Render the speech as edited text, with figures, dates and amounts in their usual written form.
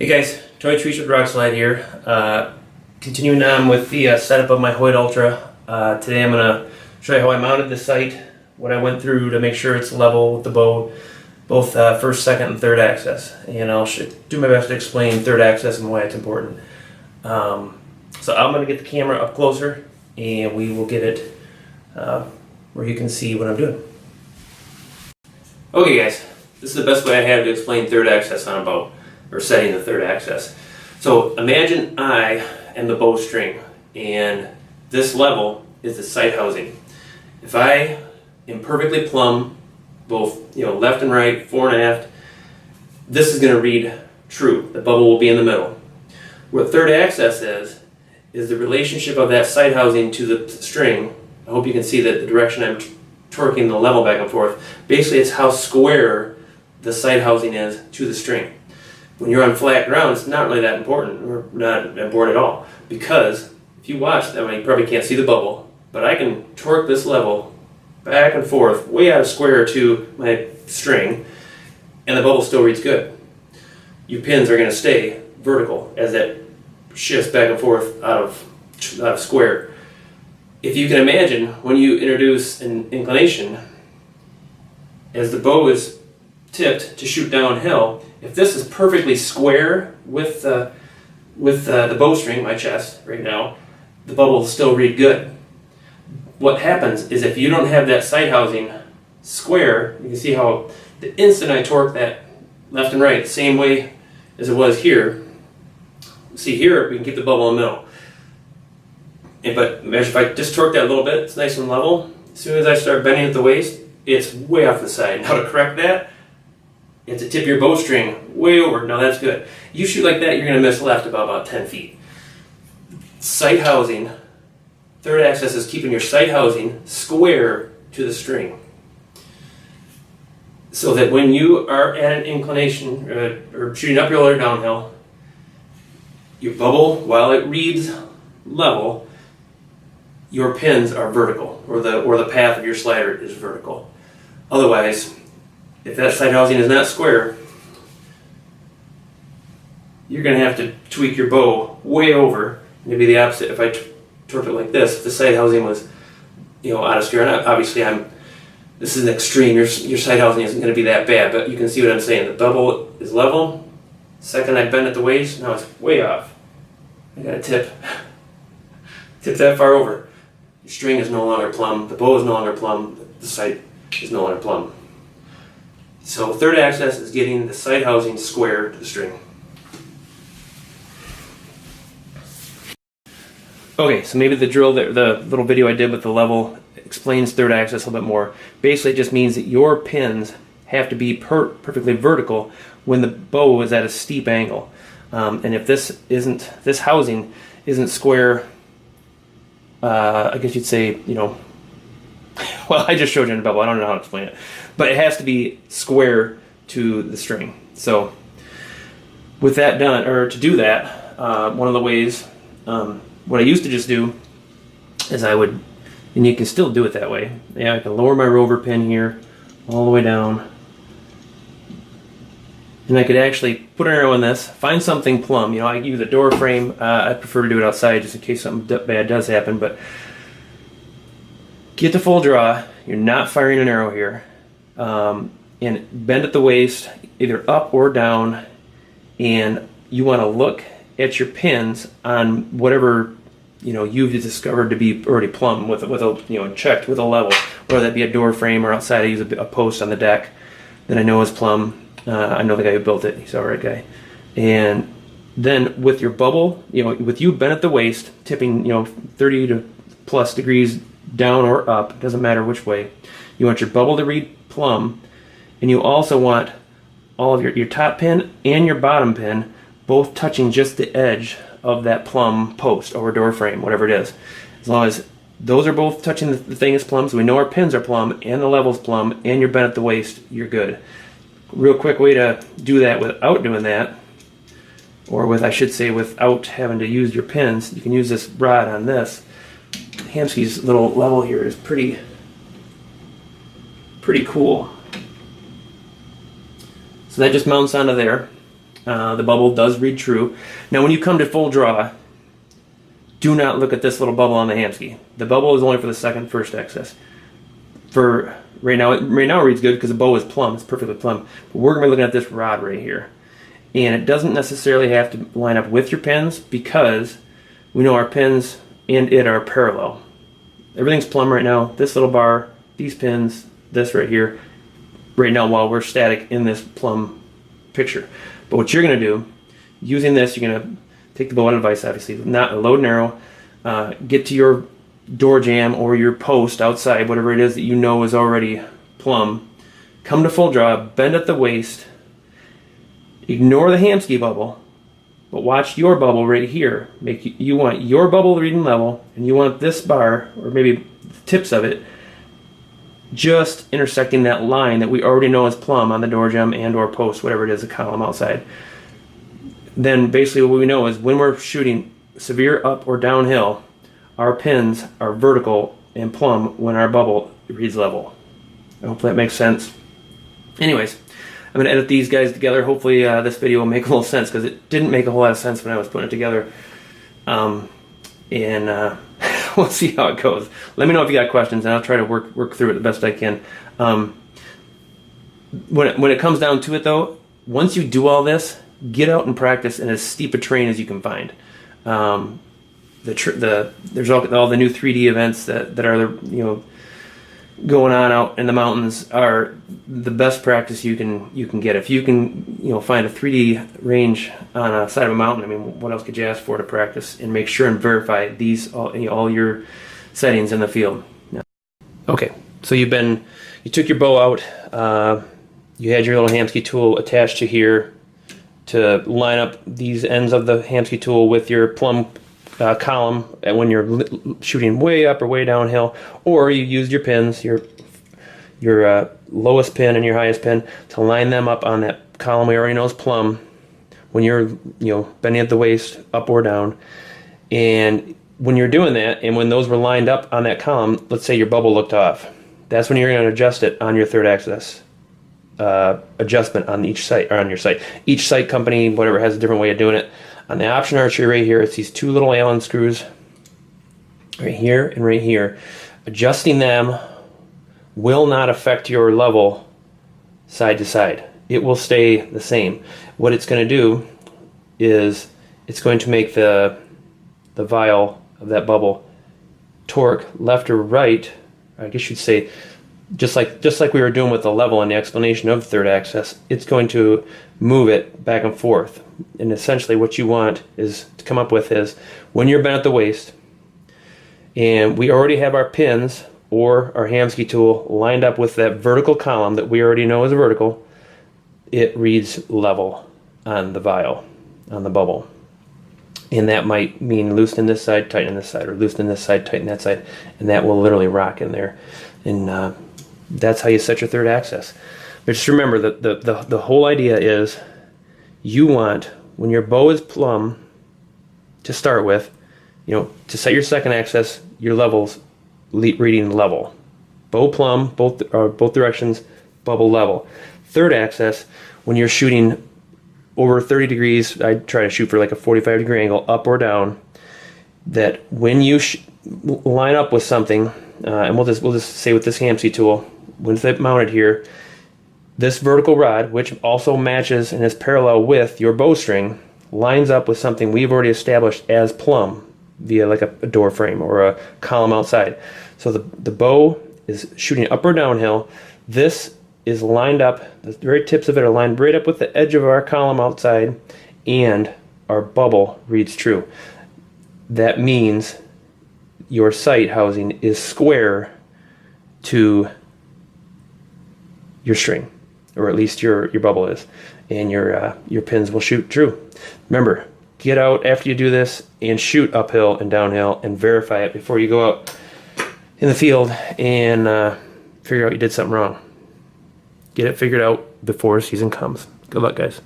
Hey guys, Trietch with Rock Slide here. Continuing on with the setup of my Hoyt Ultra. Today I'm going to show you how I mounted the sight, what I went through to make sure it's level with the bow, both first, second, and third axis. And I'll do my best to explain third axis and why it's important. So I'm going to get the camera up closer and we will get it where you can see what I'm doing. Okay guys, this is the best way I have to explain third axis on a bow, or setting the third axis. So imagine I am the bowstring and this level is the sight housing. If I am perfectly plumb, both left and right, fore and aft, this is going to read true. The bubble will be in the middle. What third axis is the relationship of that sight housing to the string. I hope you can see that the direction I'm torquing the level back and forth. Basically it's how square the sight housing is to the string. When you're on flat ground, it's not really that important, or not important at all, because if you watch, you probably can't see the bubble, but I can torque this level back and forth, way out of square to my string, and the bubble still reads good. Your pins are going to stay vertical as that shifts back and forth out of square. If you can imagine, when you introduce an inclination, as the bow is tipped to shoot downhill, if this is perfectly square with the bowstring, my chest right now, the bubble will still read good. What happens is if you don't have that sight housing square, you can see how the instant I torque that left and right, same way as it was here. See here, we can keep the bubble in the middle. But imagine if I just torque that a little bit, it's nice and level. As soon as I start bending at the waist, it's way off the side. Now to correct that, you have to tip your bowstring way over. Now that's good. You shoot like that, you're going to miss left about 10 feet. Sight housing, third axis is keeping your sight housing square to the string. So that when you are at an inclination, or shooting uphill or downhill, your bubble, while it reads level, your pins are vertical, or the path of your slider is vertical. Otherwise, if that sight housing is not square, you're going to have to tweak your bow way over. Maybe the opposite. If I torque it like this, if the sight housing was out of square, and obviously this is an extreme. Your sight housing isn't going to be that bad, but you can see what I'm saying. The bubble is level. Second I bend at the waist, now it's way off. I got to tip that far over. Your string is no longer plumb, the bow is no longer plumb, the sight is no longer plumb. So third axis is getting the sight housing square to the string. Okay, so maybe the drill, the little video I did with the level explains third axis a little bit more. Basically it just means that your pins have to be perfectly vertical when the bow is at a steep angle. And if this housing isn't square, I guess you'd say, well, I just showed you in the bubble, I don't know how to explain it. But it has to be square to the string. So with that done, or to do that, one of the ways, what I used to just do is I would, and you can still do it that way. Yeah, I can lower my rover pin here all the way down. And I could actually put an arrow in this, find something plumb. I use a door frame. I prefer to do it outside just in case something bad does happen. But get to full draw. You're not firing an arrow here. And bend at the waist, either up or down. And you want to look at your pins on whatever you've discovered to be already plumb with a checked with a level, whether that be a door frame or outside. I use a post on the deck that I know is plumb. I know the guy who built it. He's an alright guy. And then with your bubble, with you bent at the waist, tipping 30 to plus degrees down or up, doesn't matter which way, you want your bubble to read plumb, and you also want all of your top pin and your bottom pin both touching just the edge of that plumb post or door frame, whatever it is. As long as those are both touching the thing is plumb, so we know our pins are plumb and the level's plumb and you're bent at the waist, you're good. Real quick way to do that without doing that, or I should say without having to use your pins, you can use this rod on this. Hamsky's little level here is pretty cool. So that just mounts onto there. The bubble does read true. Now when you come to full draw, do not look at this little bubble on the Hamskea. The bubble is only for the first access. For right now it reads good because the bow is plumb. It's perfectly plumb. But we're going to be looking at this rod right here. And it doesn't necessarily have to line up with your pins because we know our pins and it are parallel. Everything's plumb right now. This little bar, these pins, this right here, right now while we're static in this plumb picture. But what you're going to do, using this, you're going to take the bow out of the vise, obviously, not load narrow, get to your door jamb or your post outside, whatever it is that you know is already plumb, come to full draw, bend at the waist, ignore the Hamskea bubble, but watch your bubble right here. You want your bubble reading level, and you want this bar, or maybe the tips of it, just intersecting that line that we already know is plumb on the door jamb and or post, whatever it is, a column outside. Then basically what we know is when we're shooting severe up or downhill, our pins are vertical and plumb when our bubble reads level. I hope that makes sense. Anyways, I'm going to edit these guys together. Hopefully this video will make a little sense because it didn't make a whole lot of sense when I was putting it together. We'll see how it goes. Let me know if you got questions and I'll try to work through it the best I can. When it comes down to it though, once you do all this, get out and practice in as steep a terrain as you can find. There's all the new 3D events that are going on out in the mountains are the best practice you can get. If you can find a 3D range on a side of a mountain, I mean, what else could you ask for to practice and make sure and verify all your settings in the field. Yeah. Okay, so you took your bow out, you had your little Hamskea tool attached to here to line up these ends of the Hamskea tool with your plumb column when you're shooting way up or way downhill, or you used your pins, your lowest pin and your highest pin, to line them up on that column we already know is plumb when you're bending at the waist up or down. And when you're doing that, and when those were lined up on that column, let's say your bubble looked off, that's when you're going to adjust it on your third axis adjustment on each sight, or on your sight. Each sight company, whatever, has a different way of doing it. On the option archery right here, it's these two little Allen screws right here and right here. Adjusting them will not affect your level side to side. It will stay the same. What it's going to do is it's going to make the vial of that bubble torque left or right. I guess you'd say just like we were doing with the level and the explanation of third axis, it's going to move it back and forth. And essentially what you want is to come up with is when you're bent at the waist and we already have our pins or our Hamskea tool lined up with that vertical column that we already know is vertical, it reads level on the vial, on the bubble. And that might mean loosen this side, tighten this side, or loosen this side, tighten that side, and that will literally rock in there. And that's how you set your third axis. But just remember that the whole idea is you want, when your bow is plumb to start with, to set your second axis, your levels reading level. Bow plumb, both directions, bubble level. Third axis, when you're shooting over 30 degrees, I try to shoot for like a 45-degree angle, up or down, that when you line up with something, and we'll just say with this Hamskea tool, with it mounted here, this vertical rod, which also matches and is parallel with your bowstring, lines up with something we've already established as plumb via like a door frame or a column outside. So the bow is shooting up or downhill. This is lined up, the very tips of it are lined right up with the edge of our column outside, and our bubble reads true. That means your sight housing is square to your string, or at least your bubble is, and your pins will shoot true. Remember, get out after you do this and shoot uphill and downhill and verify it before you go out in the field and figure out you did something wrong. Get it figured out before season comes. Good luck, guys.